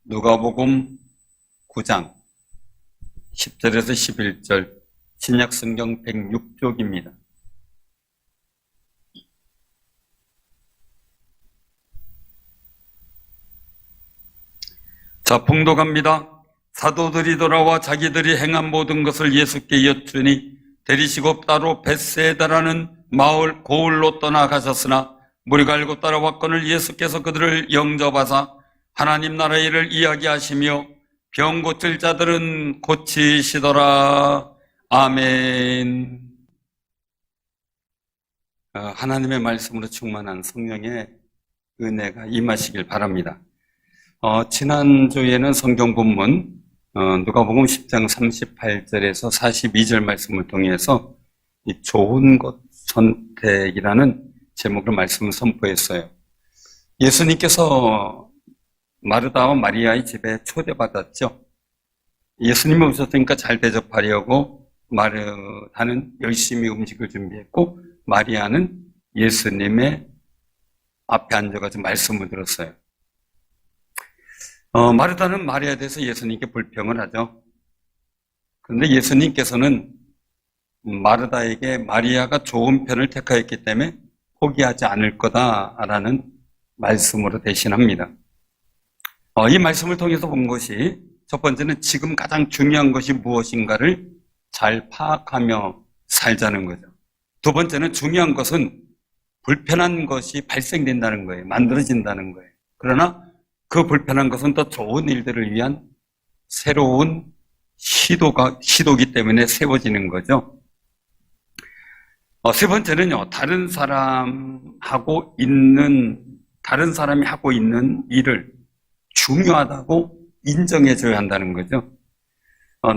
누가복음 9장 10절에서 11절 신약성경 106쪽입니다. 자, 봉독합니다. 사도들이 돌아와 자기들이 행한 모든 것을 예수께 여쭈니 데리시고 따로 벳세다라는 마을 고을로 떠나가셨으나 무리가 알고 따라왔거늘 예수께서 그들을 영접하사 하나님 나라의 일을 이야기하시며 병 고칠 자들은 고치시더라. 아멘. 하나님의 말씀으로 충만한 성령의 은혜가 임하시길 바랍니다. 지난주에는 성경 본문 누가복음 10장 38절에서 42절 말씀을 통해서 이 좋은 것 선택이라는 제목으로 말씀을 선포했어요. 예수님께서 마르다와 마리아의 집에 초대받았죠. 예수님이 오셨으니까 잘 대접하려고 마르다는 열심히 음식을 준비했고 마리아는 예수님의 앞에 앉아가지고 말씀을 들었어요. 마르다는 마리아에 대해서 예수님께 불평을 하죠. 그런데 예수님께서는 마르다에게 마리아가 좋은 편을 택하였기 때문에 포기하지 않을 거다라는 말씀으로 대신합니다. 이 말씀을 통해서 본 것이 첫 번째는 지금 가장 중요한 것이 무엇인가를 잘 파악하며 살자는 거죠. 두 번째는 중요한 것은 불편한 것이 발생된다는 거예요. 만들어진다는 거예요. 그러나 그 불편한 것은 더 좋은 일들을 위한 새로운 시도기 때문에 세워지는 거죠. 세 번째는요, 다른 사람이 하고 있는 일을 중요하다고 인정해줘야 한다는 거죠.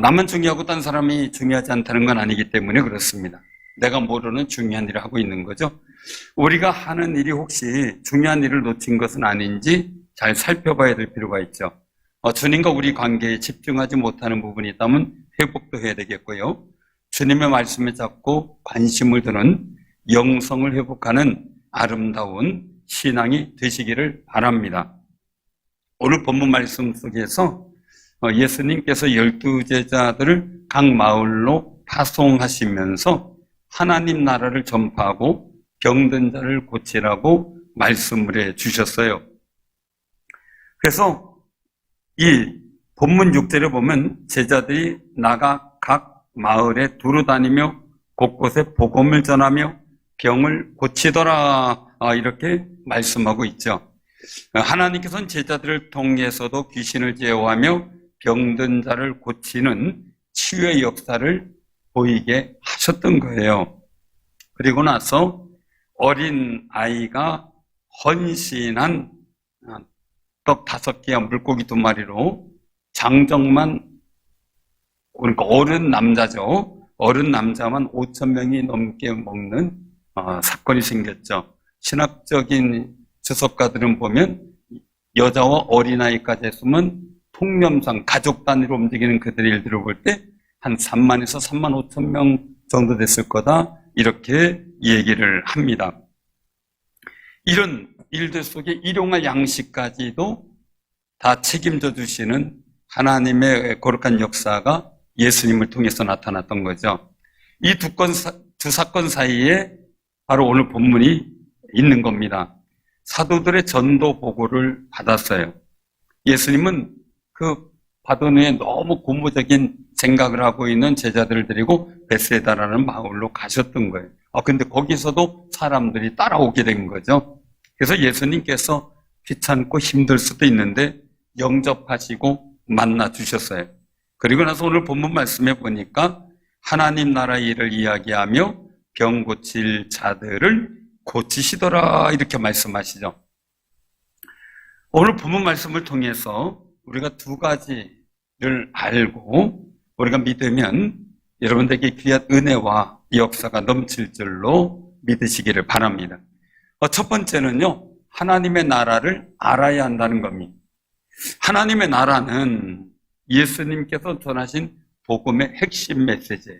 나만 중요하고 다른 사람이 중요하지 않다는 건 아니기 때문에 그렇습니다. 내가 모르는 중요한 일을 하고 있는 거죠. 우리가 하는 일이 혹시 중요한 일을 놓친 것은 아닌지 잘 살펴봐야 될 필요가 있죠. 주님과 우리 관계에 집중하지 못하는 부분이 있다면 회복도 해야 되겠고요. 주님의 말씀에 잡고 관심을 두는 영성을 회복하는 아름다운 신앙이 되시기를 바랍니다. 오늘 본문 말씀 속에서 예수님께서 12제자들을 각 마을로 파송하시면서 하나님 나라를 전파하고 병든 자를 고치라고 말씀을 해 주셨어요. 그래서 이 본문 6절에 보면 제자들이 나가 각 마을에 두루 다니며 곳곳에 복음을 전하며 병을 고치더라 이렇게 말씀하고 있죠. 하나님께서는 제자들을 통해서도 귀신을 제어하며 병든 자를 고치는 치유의 역사를 보이게 하셨던 거예요. 그리고 나서 어린 아이가 헌신한 떡 5개와 물고기 2마리로 장정만, 그러니까 어른 남자죠. 어른 남자만 5,000명이 넘게 먹는 사건이 생겼죠. 신학적인 주석가들은 보면 여자와 어린아이까지 했으면 통념상 가족 단위로 움직이는 그들의 일들을 볼 때 한 3만에서 3만 5천 명 정도 됐을 거다 이렇게 얘기를 합니다. 이런 일들 속에 일용할 양식까지도 다 책임져 주시는 하나님의 거룩한 역사가 예수님을 통해서 나타났던 거죠. 이 두 사건 사이에 바로 오늘 본문이 있는 겁니다. 사도들의 전도 보고를 받았어요. 예수님은 그 받은 후에 너무 고무적인 생각을 하고 있는 제자들을 데리고 벳세다라는 마을로 가셨던 거예요. 근데 거기서도 사람들이 따라오게 된 거죠. 그래서 예수님께서 귀찮고 힘들 수도 있는데 영접하시고 만나 주셨어요. 그리고 나서 오늘 본문 말씀에 보니까 하나님 나라의 일을 이야기하며 병 고칠 자들을 고치시더라 이렇게 말씀하시죠. 오늘 본문 말씀을 통해서 우리가 두 가지를 알고 우리가 믿으면 여러분들에게 귀한 은혜와 역사가 넘칠 줄로 믿으시기를 바랍니다. 첫 번째는요, 하나님의 나라를 알아야 한다는 겁니다. 하나님의 나라는 예수님께서 전하신 복음의 핵심 메시지예요.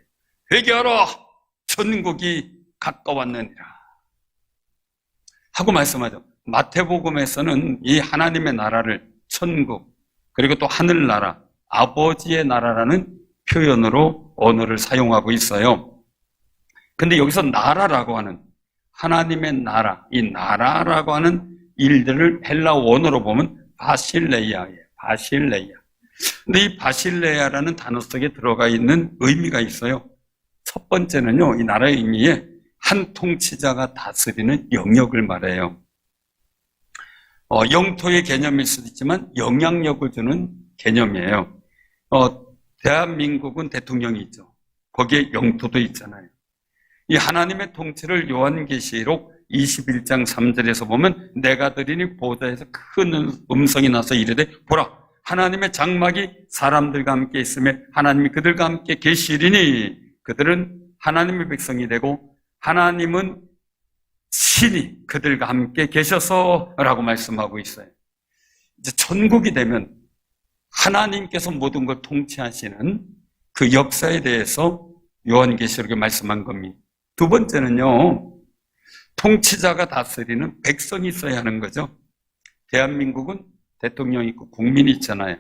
회개하라! 천국이 가까웠느니라 하고 말씀하죠. 마태복음에서는 이 하나님의 나라를 천국, 그리고 또 하늘나라, 아버지의 나라라는 표현으로 언어를 사용하고 있어요. 근데 여기서 나라라고 하는, 하나님의 나라, 이 나라라고 하는 일들을 헬라 원어로 보면 바실레이아예요. 바실레이아. 근데 이 바실레아라는 단어 속에 들어가 있는 의미가 있어요. 첫 번째는요, 이 나라의 의미에 한 통치자가 다스리는 영역을 말해요. 영토의 개념일 수도 있지만 영향력을 주는 개념이에요. 대한민국은 대통령이 있죠. 거기에 영토도 있잖아요. 이 하나님의 통치를 요한계시록 21장 3절에서 보면 내가 들으니 보좌에서 큰 음성이 나서 이르되 보라 하나님의 장막이 사람들과 함께 있으며 하나님이 그들과 함께 계시리니 그들은 하나님의 백성이 되고 하나님은 신이 그들과 함께 계셔서 라고 말씀하고 있어요. 이제 천국이 되면 하나님께서 모든 걸 통치하시는 그 역사에 대해서 요한계시록에 말씀한 겁니다. 두 번째는요, 통치자가 다스리는 백성이 있어야 하는 거죠. 대한민국은 대통령이 있고 국민이 있잖아요.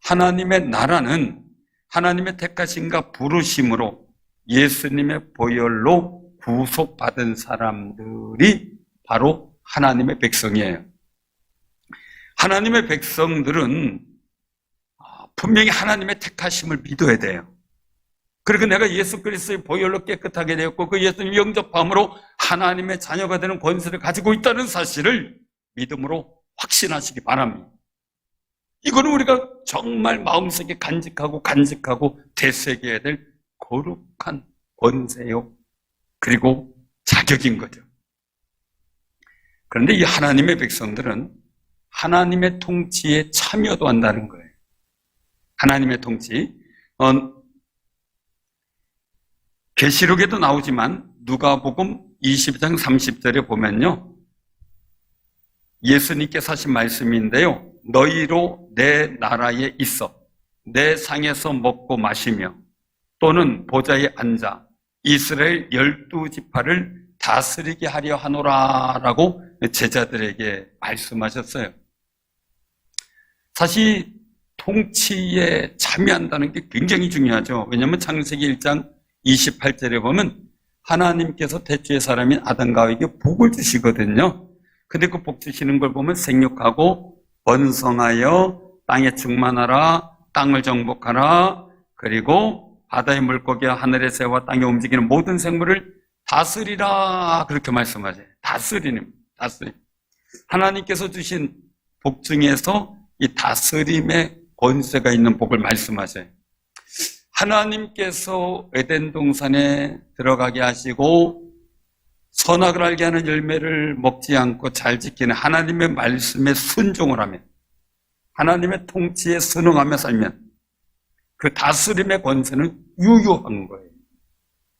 하나님의 나라는 하나님의 택하심과 부르심으로 예수님의 보혈로 구속받은 사람들이 바로 하나님의 백성이에요. 하나님의 백성들은 분명히 하나님의 택하심을 믿어야 돼요. 그리고 내가 예수 그리스도의 보혈로 깨끗하게 되었고 그 예수님 영접함으로 하나님의 자녀가 되는 권세를 가지고 있다는 사실을 믿음으로 확신하시기 바랍니다. 이거는 우리가 정말 마음속에 간직하고 되새겨야 될 거룩한 권세요. 그리고 자격인 거죠. 그런데 이 하나님의 백성들은 하나님의 통치에 참여도 한다는 거예요. 하나님의 통치. 계시록에도 나오지만 누가복음 22장 30절에 보면요. 예수님께서 하신 말씀인데요. 너희로 내 나라에 있어 내 상에서 먹고 마시며 또는 보좌에 앉아 이스라엘 12지파를 다스리게 하려 하노라라고 제자들에게 말씀하셨어요. 사실 통치에 참여한다는 게 굉장히 중요하죠. 왜냐하면 창세기 1장 28절에 보면 하나님께서 태초의 사람인 아담과 하와에게 복을 주시거든요. 근데 그 복 주시는 걸 보면 생육하고 번성하여 땅에 충만하라, 땅을 정복하라, 그리고 바다의 물고기와 하늘의 새와 땅에 움직이는 모든 생물을 다스리라 그렇게 말씀하세요. 다스리는. 하나님께서 주신 복 중에서 이 다스림의 권세가 있는 복을 말씀하세요. 하나님께서 에덴 동산에 들어가게 하시고 선악을 알게 하는 열매를 먹지 않고 잘 지키는 하나님의 말씀에 순종을 하면 하나님의 통치에 순응하며 살면 그 다스림의 권세는 유효한 거예요.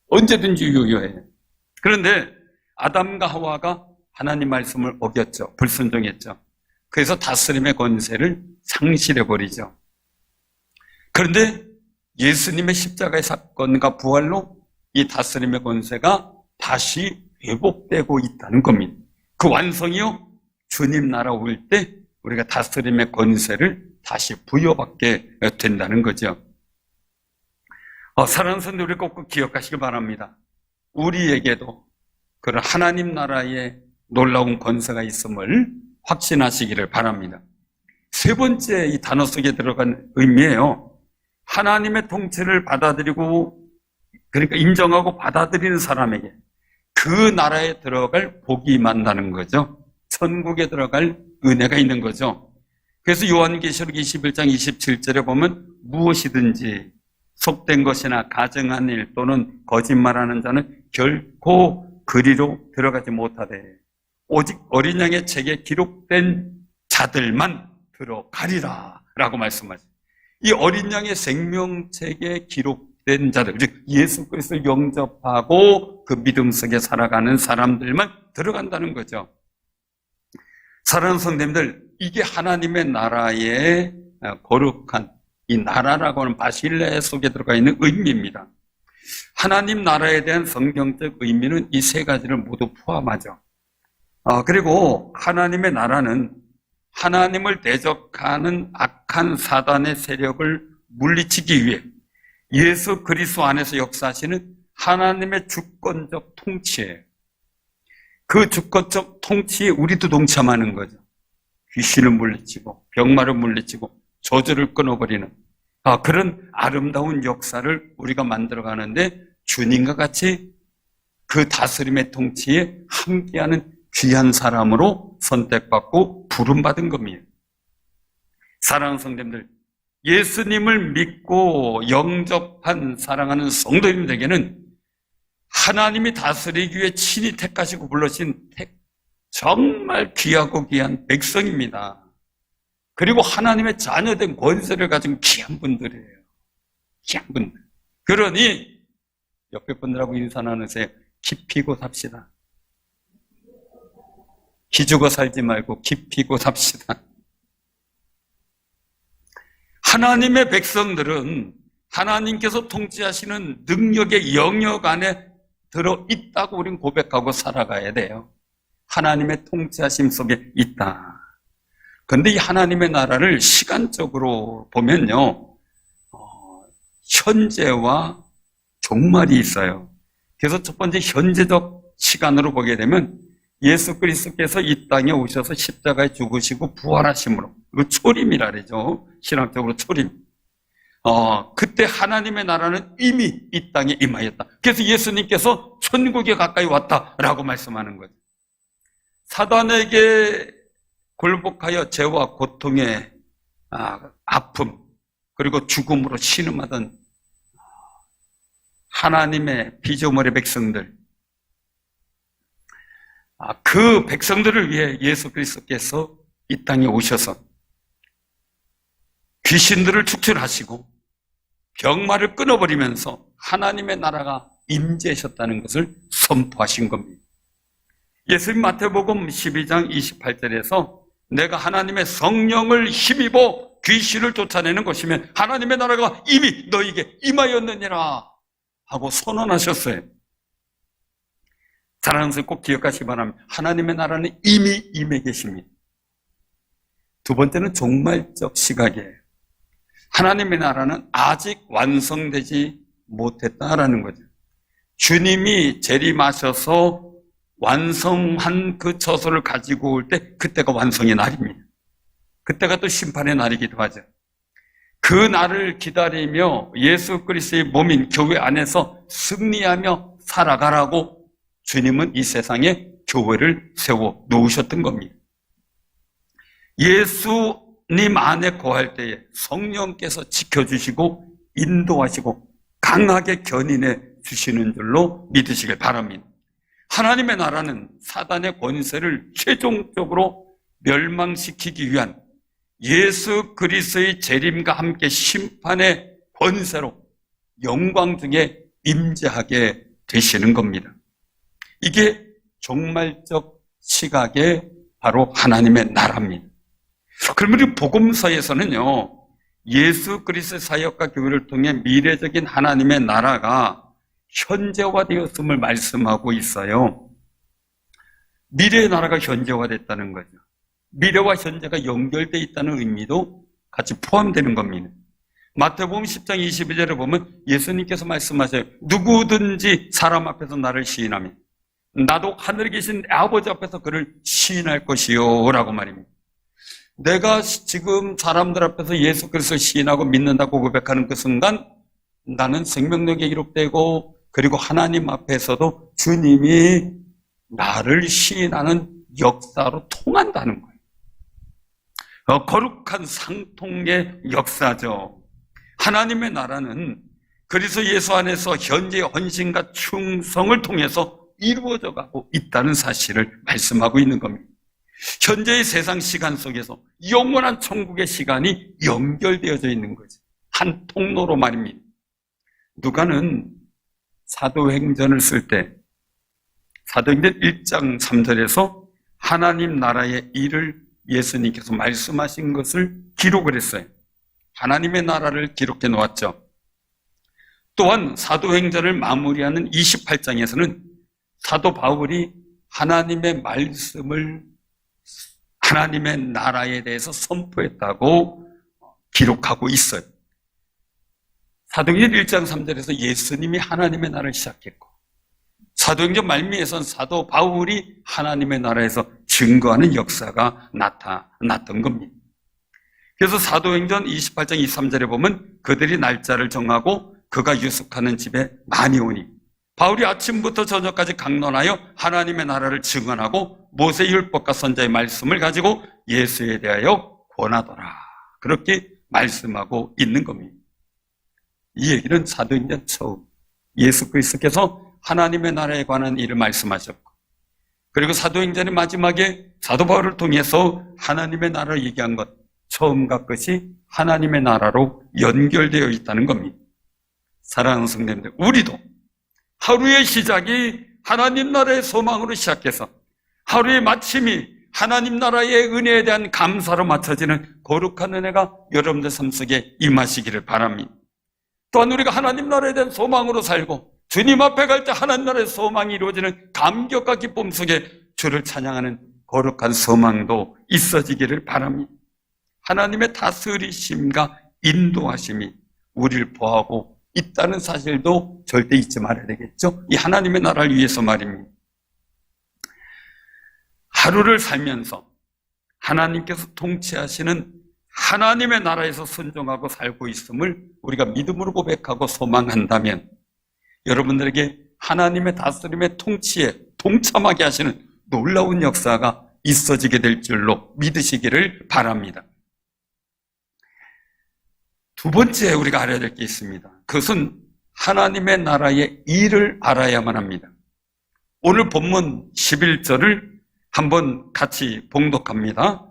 언제든지 유효해요. 그런데 아담과 하와가 하나님 말씀을 어겼죠. 불순종했죠. 그래서 다스림의 권세를 상실해버리죠. 그런데 예수님의 십자가의 사건과 부활로 이 다스림의 권세가 다시 회복되고 있다는 겁니다. 그 완성이요, 주님 나라 올 때 우리가 다스림의 권세를 다시 부여받게 된다는 거죠. 사랑하는 성도 우리 꼭 기억하시기 바랍니다. 우리에게도 그런 하나님 나라의 놀라운 권세가 있음을 확신하시기를 바랍니다. 세 번째 이 단어 속에 들어간 의미예요. 하나님의 통치를 받아들이고 그러니까 인정하고 받아들이는 사람에게 그 나라에 들어갈 복이 임한다는 거죠. 천국에 들어갈 은혜가 있는 거죠. 그래서 요한계시록 21장 27절에 보면 무엇이든지 속된 것이나 가증한 일 또는 거짓말하는 자는 결코 그리로 들어가지 못하되 오직 어린 양의 책에 기록된 자들만 들어가리라 라고 말씀하죠. 이 어린 양의 생명책에 기록된 자들, 즉 예수 그리스도를 영접하고 그 믿음 속에 살아가는 사람들만 들어간다는 거죠. 사랑하는 성도님들, 이게 하나님의 나라의 거룩한 이 나라라고 하는 바실레 속에 들어가 있는 의미입니다. 하나님 나라에 대한 성경적 의미는 이 세 가지를 모두 포함하죠. 그리고 하나님의 나라는 하나님을 대적하는 악한 악한 사단의 세력을 물리치기 위해 예수 그리스도 안에서 역사하시는 하나님의 주권적 통치예요. 그 주권적 통치에 우리도 동참하는 거죠. 귀신을 물리치고 병마를 물리치고 저주를 끊어버리는 그런 아름다운 역사를 우리가 만들어가는데 주님과 같이 그 다스림의 통치에 함께하는 귀한 사람으로 선택받고 부름받은 겁니다. 사랑하는 성도님들, 예수님을 믿고 영접한 사랑하는 성도님들에게는 하나님이 다스리기 위해 친히 택하시고 불러신 정말 귀하고 귀한 백성입니다. 그리고 하나님의 자녀된 권세를 가진 귀한 분들이에요. 귀한 분들. 그러니 옆에 분들하고 인사 나누세요. 기 피고 삽시다. 기죽어 살지 말고 기 피고 삽시다. 하나님의 백성들은 하나님께서 통치하시는 능력의 영역 안에 들어있다고 우리는 고백하고 살아가야 돼요. 하나님의 통치하심 속에 있다. 그런데 이 하나님의 나라를 시간적으로 보면요, 현재와 종말이 있어요. 그래서 첫 번째 현재적 시간으로 보게 되면 예수 그리스도께서 이 땅에 오셔서 십자가에 죽으시고 부활하심으로, 이거 초림이라 그러죠. 신학적으로 초림. 그때 하나님의 나라는 이미 이 땅에 임하였다. 그래서 예수님께서 천국에 가까이 왔다라고 말씀하는 거죠. 사단에게 굴복하여 죄와 고통의 아픔 그리고 죽음으로 신음하던 하나님의 피조물의 백성들, 그 백성들을 위해 예수 그리스도께서 이 땅에 오셔서 귀신들을 축출하시고 병마를 끊어버리면서 하나님의 나라가 임재하셨다는 것을 선포하신 겁니다. 예수님 마태복음 12장 28절에서 내가 하나님의 성령을 힘입어 귀신을 쫓아내는 것이면 하나님의 나라가 이미 너에게 임하였느니라 하고 선언하셨어요. 사랑하는 성도 꼭 기억하시기 바랍니다. 하나님의 나라는 이미 임해 계십니다. 두 번째는 종말적 시각이에요. 하나님의 나라는 아직 완성되지 못했다라는 거죠. 주님이 재림하셔서 완성한 그 처소를 가지고 올 때 그때가 완성의 날입니다. 그때가 또 심판의 날이기도 하죠. 그 날을 기다리며 예수 그리스도의 몸인 교회 안에서 승리하며 살아가라고 주님은 이 세상에 교회를 세워 놓으셨던 겁니다. 예수님 안에 거할 때에 성령께서 지켜주시고 인도하시고 강하게 견인해 주시는 줄로 믿으시길 바랍니다. 하나님의 나라는 사단의 권세를 최종적으로 멸망시키기 위한 예수 그리스도의 재림과 함께 심판의 권세로 영광 중에 임재하게 되시는 겁니다. 이게 종말적 시각의 바로 하나님의 나라입니다. 그러면 우리 복음서에서는요, 예수 그리스도의 사역과 교회를 통해 미래적인 하나님의 나라가 현재화되었음을 말씀하고 있어요. 미래의 나라가 현재화됐다는 거죠. 미래와 현재가 연결되어 있다는 의미도 같이 포함되는 겁니다. 마태복음 10장 22절에 보면 예수님께서 말씀하셔요. 누구든지 사람 앞에서 나를 시인하며 나도 하늘에 계신 내 아버지 앞에서 그를 시인할 것이요 라고 말입니다. 내가 지금 사람들 앞에서 예수 그리스도를 시인하고 믿는다고 고백하는 그 순간 나는 생명력에 기록되고 그리고 하나님 앞에서도 주님이 나를 시인하는 역사로 통한다는 거예요. 거룩한 상통의 역사죠. 하나님의 나라는 그리스도 예수 안에서 현재의 헌신과 충성을 통해서 이루어져 가고 있다는 사실을 말씀하고 있는 겁니다. 현재의 세상 시간 속에서 영원한 천국의 시간이 연결되어져 있는 거죠. 한 통로로 말입니다. 누가는 사도행전을 쓸 때 사도행전 1장 3절에서 하나님 나라의 일을 예수님께서 말씀하신 것을 기록을 했어요. 하나님의 나라를 기록해 놓았죠. 또한 사도행전을 마무리하는 28장에서는 사도 바울이 하나님의 말씀을 하나님의 나라에 대해서 선포했다고 기록하고 있어요. 사도행전 1장 3절에서 예수님이 하나님의 나라를 시작했고, 사도행전 말미에선 사도 바울이 하나님의 나라에서 증거하는 역사가 나타났던 겁니다. 그래서 사도행전 28장 23절에 보면 그들이 날짜를 정하고 그가 유숙하는 집에 많이 오니 바울이 아침부터 저녁까지 강론하여 하나님의 나라를 증언하고 모세의 율법과 선지자의 말씀을 가지고 예수에 대하여 권하더라. 그렇게 말씀하고 있는 겁니다. 이 얘기는 사도행전 처음 예수 그리스도께서 하나님의 나라에 관한 일을 말씀하셨고, 그리고 사도행전의 마지막에 사도 바울을 통해서 하나님의 나라를 얘기한 것, 처음과 끝이 하나님의 나라로 연결되어 있다는 겁니다. 사랑하는 성도님들, 우리도 하루의 시작이 하나님 나라의 소망으로 시작해서 하루의 마침이 하나님 나라의 은혜에 대한 감사로 맞춰지는 거룩한 은혜가 여러분들 삶 속에 임하시기를 바랍니다. 또한 우리가 하나님 나라에 대한 소망으로 살고 주님 앞에 갈 때 하나님 나라의 소망이 이루어지는 감격과 기쁨 속에 주를 찬양하는 거룩한 소망도 있어지기를 바랍니다. 하나님의 다스리심과 인도하심이 우리를 보호하고 있다는 사실도 절대 잊지 말아야 되겠죠. 이 하나님의 나라를 위해서 말입니다. 하루를 살면서 하나님께서 통치하시는 하나님의 나라에서 순종하고 살고 있음을 우리가 믿음으로 고백하고 소망한다면 여러분들에게 하나님의 다스림의 통치에 동참하게 하시는 놀라운 역사가 있어지게 될 줄로 믿으시기를 바랍니다. 두 번째 우리가 알아야 될 게 있습니다. 그것은 하나님의 나라의 일을 알아야만 합니다. 오늘 본문 11절을 한번 같이 봉독합니다.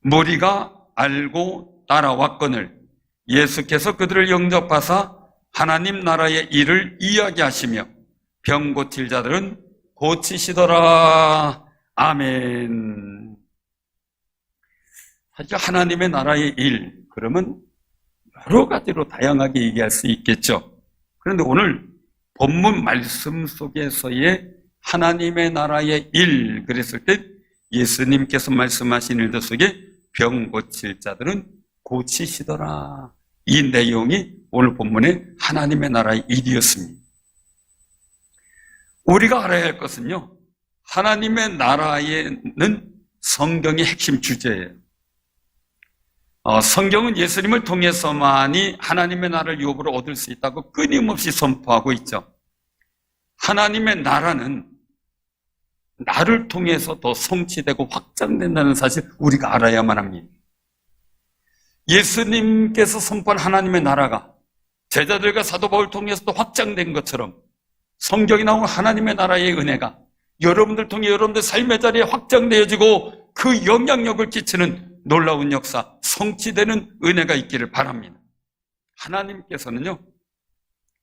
무리가 알고 따라왔거늘 예수께서 그들을 영접하사 하나님 나라의 일을 이야기하시며 병 고칠 자들은 고치시더라. 아멘. 사실 하나님의 나라의 일, 그러면 여러 가지로 다양하게 얘기할 수 있겠죠. 그런데 오늘 본문 말씀 속에서의 하나님의 나라의 일, 그랬을 때 예수님께서 말씀하신 일들 속에 병 고칠 자들은 고치시더라. 이 내용이 오늘 본문의 하나님의 나라의 일이었습니다. 우리가 알아야 할 것은요, 하나님의 나라에는 성경의 핵심 주제예요. 성경은 예수님을 통해서만이 하나님의 나라를 유업으로 얻을 수 있다고 끊임없이 선포하고 있죠. 하나님의 나라는 나를 통해서 더 성취되고 확장된다는 사실 우리가 알아야만 합니다. 예수님께서 선포한 하나님의 나라가 제자들과 사도 바울을 통해서도 확장된 것처럼 성경이 나온 하나님의 나라의 은혜가 여러분들 통해 여러분들 삶의 자리에 확장되어지고 그 영향력을 끼치는 놀라운 역사, 성취되는 은혜가 있기를 바랍니다. 하나님께서는요,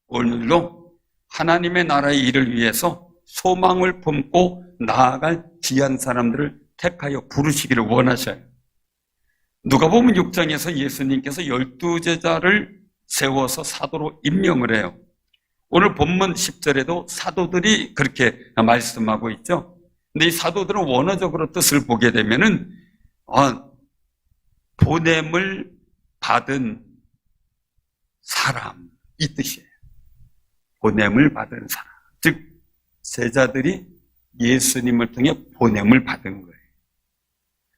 오늘도 하나님의 나라의 일을 위해서 소망을 품고 나아갈 귀한 사람들을 택하여 부르시기를 원하셔요. 누가복음 6장에서 예수님께서 12제자를 세워서 사도로 임명을 해요. 오늘 본문 10절에도 사도들이 그렇게 말씀하고 있죠. 근데 이 사도들은 원어적으로 뜻을 보게 되면은 보냄을 받은 사람, 이 뜻이에요. 보냄을 받은 사람. 즉 제자들이 예수님을 통해 보냄을 받은 거예요.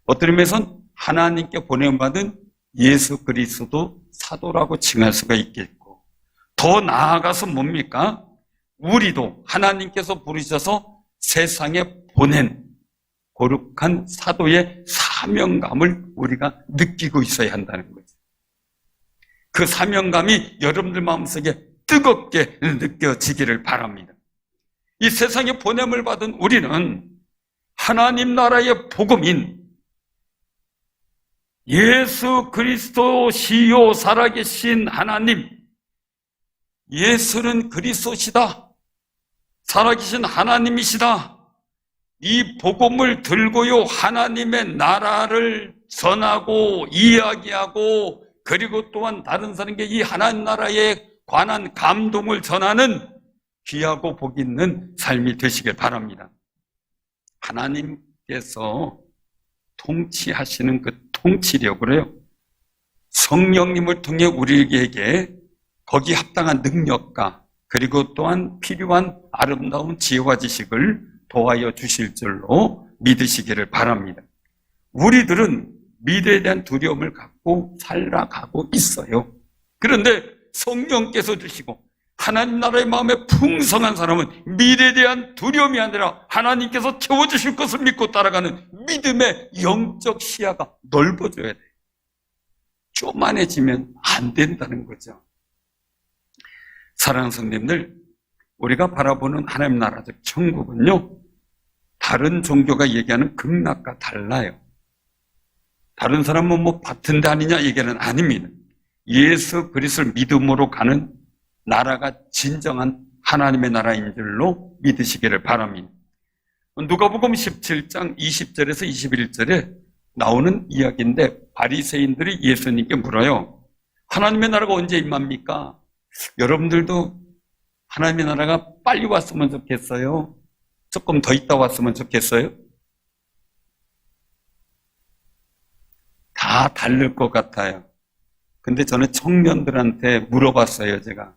어떤 의미에서는 하나님께 보냄받은 예수 그리스도 사도라고 칭할 수가 있겠고, 더 나아가서 뭡니까? 우리도 하나님께서 부르셔서 세상에 보낸 거룩한 사도의 사명감을 우리가 느끼고 있어야 한다는 거죠. 그 사명감이 여러분들 마음속에 뜨겁게 느껴지기를 바랍니다. 이 세상에 보냄을 받은 우리는 하나님 나라의 복음인 예수 그리스도시요 살아계신 하나님, 예수는 그리스도시다, 살아계신 하나님이시다, 이 복음을 들고요 하나님의 나라를 전하고 이야기하고, 그리고 또한 다른 사람에게 이 하나님 나라에 관한 감동을 전하는 귀하고 복 있는 삶이 되시길 바랍니다. 하나님께서 통치하시는 그 통치력으로요, 성령님을 통해 우리에게 거기 합당한 능력과 그리고 또한 필요한 아름다운 지혜와 지식을 도와여 주실 줄로 믿으시기를 바랍니다. 우리들은 미래에 대한 두려움을 갖고 살아가고 있어요. 그런데 성령께서 주시고 하나님 나라의 마음에 풍성한 사람은 미래에 대한 두려움이 아니라 하나님께서 채워주실 것을 믿고 따라가는 믿음의 영적 시야가 넓어져야 돼요. 쪼만해지면 안 된다는 거죠. 사랑하는 성도님들, 우리가 바라보는 하나님 나라, 즉 천국은요, 다른 종교가 얘기하는 극락과 달라요. 다른 사람은 뭐 같은 데 아니냐 얘기는 아닙니다. 예수 그리스도를 믿음으로 가는 나라가 진정한 하나님의 나라인 줄로 믿으시기를 바랍니다. 누가복음 17장 20절에서 21절에 나오는 이야기인데 바리새인들이 예수님께 물어요. 하나님의 나라가 언제 임합니까? 여러분들도 하나님의 나라가 빨리 왔으면 좋겠어요? 조금 더 있다 왔으면 좋겠어요? 다 다를 것 같아요. 근데 저는 청년들한테 물어봤어요, 제가.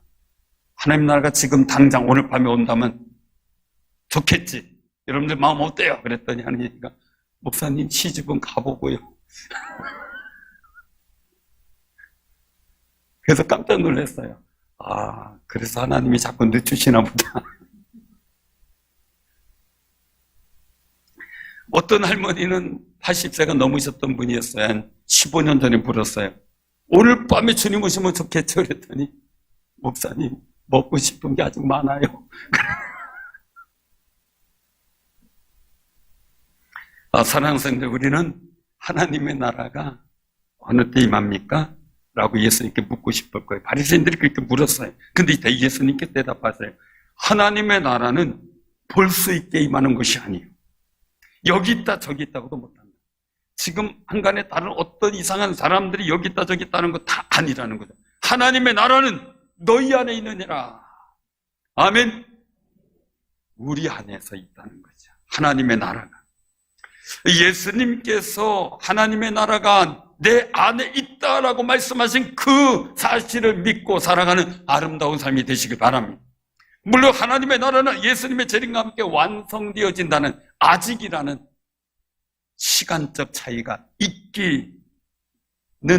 하나님 나라가 지금 당장 오늘 밤에 온다면 좋겠지. 여러분들 마음 어때요? 그랬더니 하는 얘기가, 목사님 시집은 가보고요. 그래서 깜짝 놀랐어요. 아, 그래서 하나님이 자꾸 늦추시나 보다. 어떤 할머니는 80세가 넘으셨던 분이었어요. 한 15년 전에 물었어요. 오늘 밤에 주님 오시면 좋겠죠? 그랬더니 목사님 먹고 싶은 게 아직 많아요. 사랑하는 성도들, 우리는 하나님의 나라가 어느 때 임합니까? 라고 예수님께 묻고 싶을 거예요. 바리새인들이 그렇게 물었어요. 근데 이때 예수님께 대답하세요. 하나님의 나라는 볼 수 있게 임하는 것이 아니에요. 여기 있다 저기 있다고도 못합니다. 지금 한간에 다른 어떤 이상한 사람들이 여기 있다 저기 있다는 거 다 아니라는 거죠. 하나님의 나라는 너희 안에 있느니라. 아멘. 우리 안에서 있다는 거죠. 하나님의 나라가. 예수님께서 하나님의 나라가 내 안에 있다라고 말씀하신 그 사실을 믿고 살아가는 아름다운 삶이 되시길 바랍니다. 물론 하나님의 나라는 예수님의 재림과 함께 완성되어진다는 아직이라는 시간적 차이가 있기는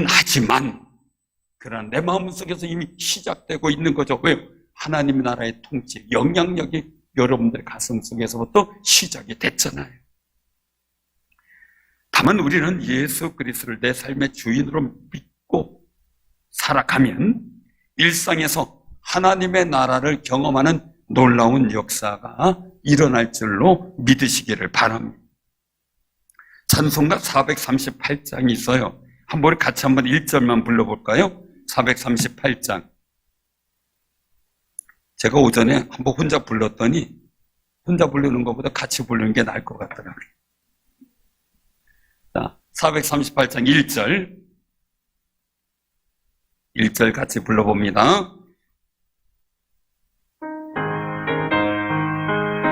하지만 그러나 내 마음속에서 이미 시작되고 있는 거죠. 왜요? 하나님의 나라의 통치, 영향력이 여러분들 가슴 속에서부터 시작이 됐잖아요. 다만 우리는 예수 그리스도를 내 삶의 주인으로 믿고 살아가면 일상에서 하나님의 나라를 경험하는 놀라운 역사가 일어날 줄로 믿으시기를 바랍니다. 찬송가 438장이 있어요. 한번 같이 한번 1절만 불러볼까요? 438장. 제가 오전에 한번 혼자 불렀더니 혼자 부르는 것보다 같이 부르는 게 나을 것 같더라고요. 자, 438장 1절. 1절 같이 불러봅니다.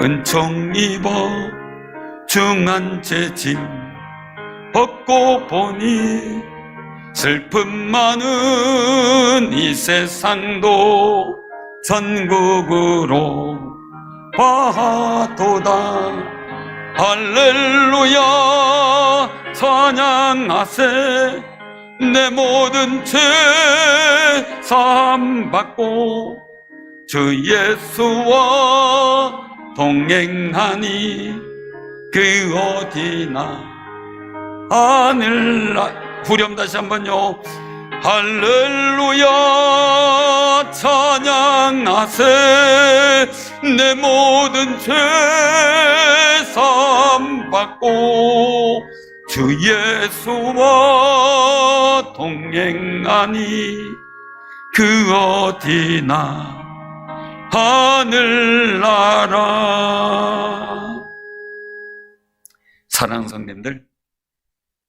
은총 입어 중한 죄짐 벗고 보니 슬픔 많은 이 세상도 천국으로 봐도다. 할렐루야 찬양하세. 내 모든 죄 사함 받고 주 예수와 동행하니 그 어디나 하늘나. 후렴 다시 한번요. 할렐루야 찬양하세. 내 모든 죄 사함 받고 주 예수와 동행하니 그 어디나 하늘나라. 사랑하는 성도님들,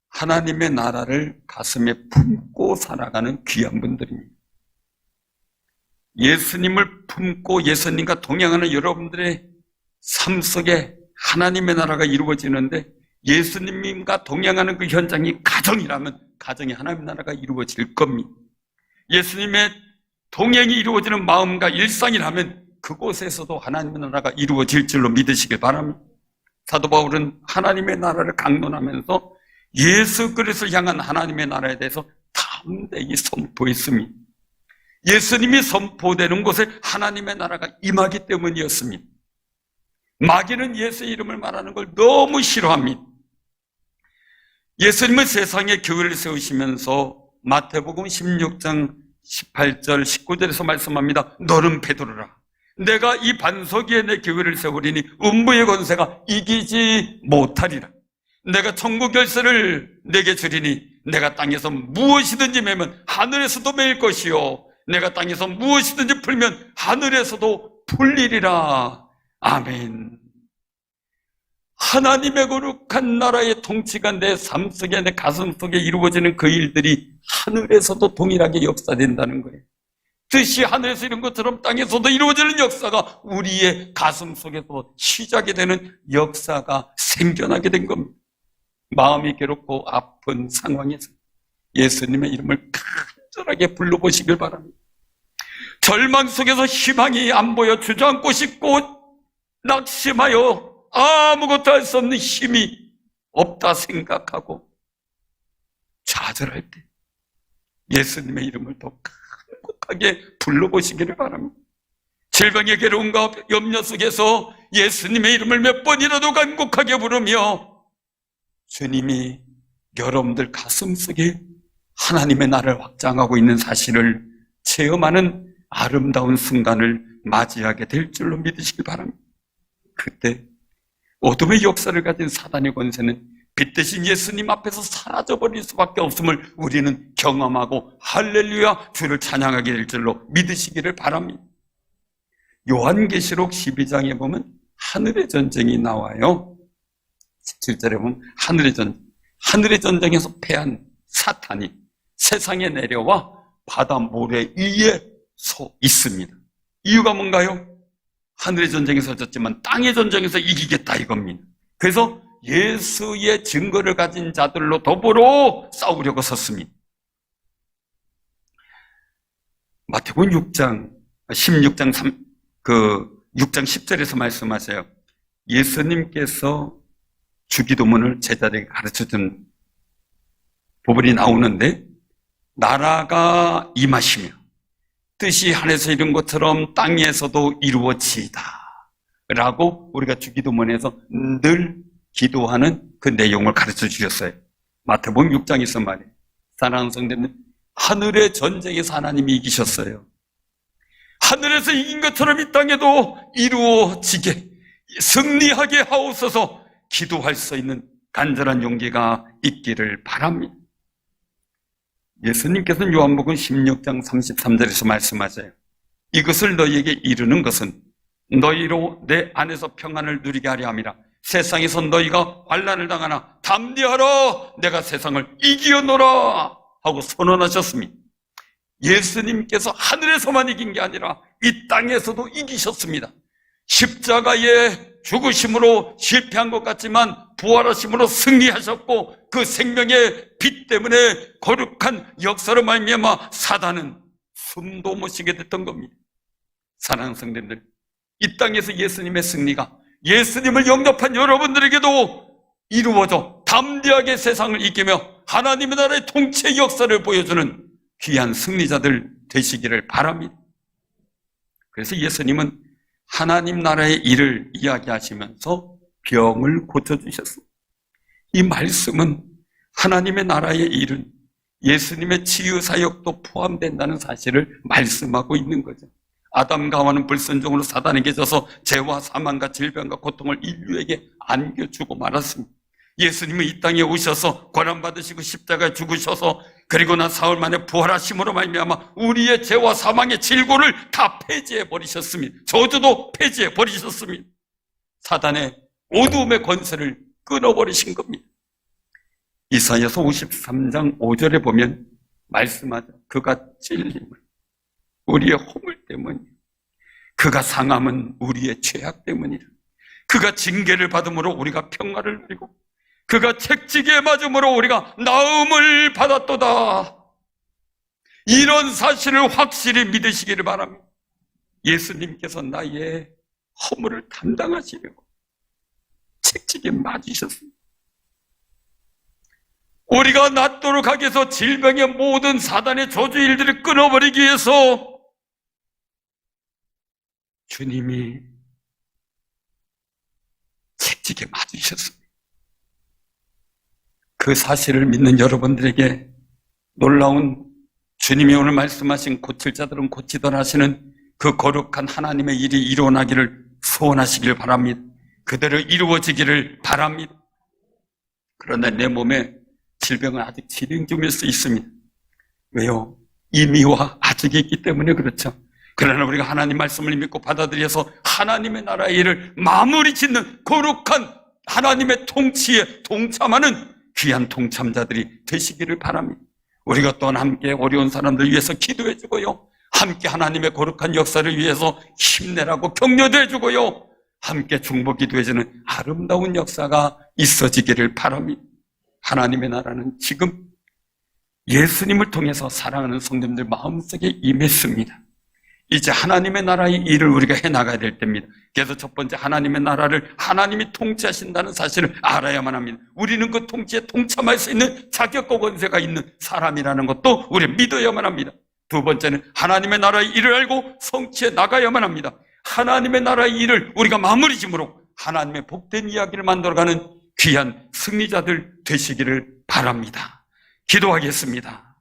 하나님의 나라를 가슴에 품고 살아가는 귀한 분들입니다. 예수님을 품고 예수님과 동행하는 여러분들의 삶 속에 하나님의 나라가 이루어지는데 예수님과 동행하는 그 현장이 가정이라면 가정에 하나님의 나라가 이루어질 겁니다. 예수님의 동행이 이루어지는 마음과 일상이라면 그곳에서도 하나님의 나라가 이루어질 줄로 믿으시길 바랍니다. 사도 바울은 하나님의 나라를 강론하면서 예수 그리스도를 향한 하나님의 나라에 대해서 담대히 선포했습니다. 예수님이 선포되는 곳에 하나님의 나라가 임하기 때문이었습니다. 마귀는 예수의 이름을 말하는 걸 너무 싫어합니다. 예수님은 세상에 교회를 세우시면서 마태복음 16장 18절 19절에서 말씀합니다. 너는 베드로라. 내가 이 반석 위에 내 교회를 세우리니 음부의 권세가 이기지 못하리라. 내가 천국 열쇠를 내게 주리니 내가 땅에서 무엇이든지 매면 하늘에서도 매일 것이요 내가 땅에서 무엇이든지 풀면 하늘에서도 풀리리라. 아멘. 하나님의 거룩한 나라의 통치가 내 삶 속에, 내 가슴 속에 이루어지는 그 일들이 하늘에서도 동일하게 역사된다는 거예요. 뜻이 하늘에서 이룬 것처럼 땅에서도 이루어지는 역사가 우리의 가슴 속에서 시작이 되는 역사가 생겨나게 된 겁니다. 마음이 괴롭고 아픈 상황에서 예수님의 이름을 간절하게 불러보시길 바랍니다. 절망 속에서 희망이 안 보여 주저앉고 싶고 낙심하여 아무것도 할 수 없는 힘이 없다 생각하고 좌절할 때 예수님의 이름을 더 간곡하게 불러보시기를 바랍니다. 질병의 괴로움과 염려 속에서 예수님의 이름을 몇 번이라도 간곡하게 부르며 주님이 여러분들 가슴 속에 하나님의 나라를 확장하고 있는 사실을 체험하는 아름다운 순간을 맞이하게 될 줄로 믿으시기 바랍니다. 그때 어둠의 역사를 가진 사단의 권세는 빛 대신 예수님 앞에서 사라져버릴 수밖에 없음을 우리는 경험하고 할렐루야 주를 찬양하게 될 줄로 믿으시기를 바랍니다. 요한계시록 12장에 보면 하늘의 전쟁이 나와요. 17절에 보면 하늘의 전쟁에서 패한 사탄이 세상에 내려와 바다 모래 위에 서 있습니다. 이유가 뭔가요? 하늘의 전쟁에서 졌지만 땅의 전쟁에서 이기겠다 이겁니다. 그래서 예수의 증거를 가진 자들로 더불어 싸우려고 섰습니다. 마태복음 6장 10절에서 말씀하세요. 예수님께서 주기도문을 제자들에게 가르쳐준 부분이 나오는데 나라가 임하시며 뜻이 하늘에서 이룬 것처럼 땅에서도 이루어지이다 라고 우리가 주기도문에서 늘 기도하는 그 내용을 가르쳐 주셨어요. 마태복음 6장에서 말이에요. 사랑하는 성도님, 하늘의 전쟁에서 하나님이 이기셨어요. 하늘에서 이긴 것처럼 이 땅에도 이루어지게 승리하게 하옵소서 기도할 수 있는 간절한 용기가 있기를 바랍니다. 예수님께서는 요한복음 16장 33절에서 말씀하세요. 이것을 너희에게 이르는 것은 너희로 내 안에서 평안을 누리게 하려 함이라. 세상에서 너희가 환난을 당하나 담대하라 내가 세상을 이기었노라 하고 선언하셨습니다. 예수님께서 하늘에서만 이긴 게 아니라 이 땅에서도 이기셨습니다. 십자가의 죽으심으로 실패한 것 같지만 부활하심으로 승리하셨고 그 생명의 빛 때문에 거룩한 역사로 말미암아 사단은 숨도 못 쉬게 됐던 겁니다. 사랑하는 성도님들, 이 땅에서 예수님의 승리가 예수님을 영접한 여러분들에게도 이루어져 담대하게 세상을 이기며 하나님의 나라의 통치 역사를 보여주는 귀한 승리자들 되시기를 바랍니다. 그래서 예수님은 하나님 나라의 일을 이야기하시면서 병을 고쳐주셨습니다. 이 말씀은 하나님의 나라의 일은 예수님의 치유 사역도 포함된다는 사실을 말씀하고 있는 거죠. 아담과 하와는 불순종으로 사단에게 져서 죄와 사망과 질병과 고통을 인류에게 안겨주고 말았습니다. 예수님은 이 땅에 오셔서 고난받으시고 십자가에 죽으셔서 그리고 난 사흘 만에 부활하심으로 말미암아 우리의 죄와 사망의 질고를 다 폐지해 버리셨습니다. 저주도 폐지해 버리셨습니다. 사단의 어두움의 권세를 끊어버리신 겁니다. 이사야서 53장 5절에 보면 말씀하죠. 그가 찔림을 우리의 허물 때문이요 그가 상함은 우리의 죄악 때문이라. 그가 징계를 받음으로 우리가 평화를 누리고 그가 책지기에 맞음으로 우리가 나음을 받았도다. 이런 사실을 확실히 믿으시기를 바랍니다. 예수님께서 나의 허물을 담당하시려고 책지기에 맞으셨습니다. 우리가 낫도록 하기 위해서 질병의 모든 사단의 저주일들을 끊어버리기 위해서 주님이 책지기에 맞으셨습니다. 그 사실을 믿는 여러분들에게 놀라운 주님이 오늘 말씀하신 고칠 자들은 고치더라 하시는 그 거룩한 하나님의 일이 일어나기를 소원하시길 바랍니다. 그대로 이루어지기를 바랍니다. 그런데 내 몸에 질병은 아직 진행 중일 수 있습니다. 왜요? 이 미화 아직 있기 때문에 그렇죠. 그러나 우리가 하나님 말씀을 믿고 받아들여서 하나님의 나라의 일을 마무리 짓는 거룩한 하나님의 통치에 동참하는 귀한 동참자들이 되시기를 바랍니다. 우리가 또한 함께 어려운 사람들 위해서 기도해 주고요, 함께 하나님의 거룩한 역사를 위해서 힘내라고 격려도 해주고요, 함께 중보 기도해 주는 아름다운 역사가 있어지기를 바랍니다. 하나님의 나라는 지금 예수님을 통해서 사랑하는 성도님들 마음속에 임했습니다. 이제 하나님의 나라의 일을 우리가 해나가야 될 때입니다. 그래서 첫 번째, 하나님의 나라를 하나님이 통치하신다는 사실을 알아야만 합니다. 우리는 그 통치에 동참할 수 있는 자격과 권세가 있는 사람이라는 것도 우리가 믿어야만 합니다. 두 번째는 하나님의 나라의 일을 알고 성취해 나가야만 합니다. 하나님의 나라의 일을 우리가 마무리 짐으로 하나님의 복된 이야기를 만들어가는 귀한 승리자들 되시기를 바랍니다. 기도하겠습니다.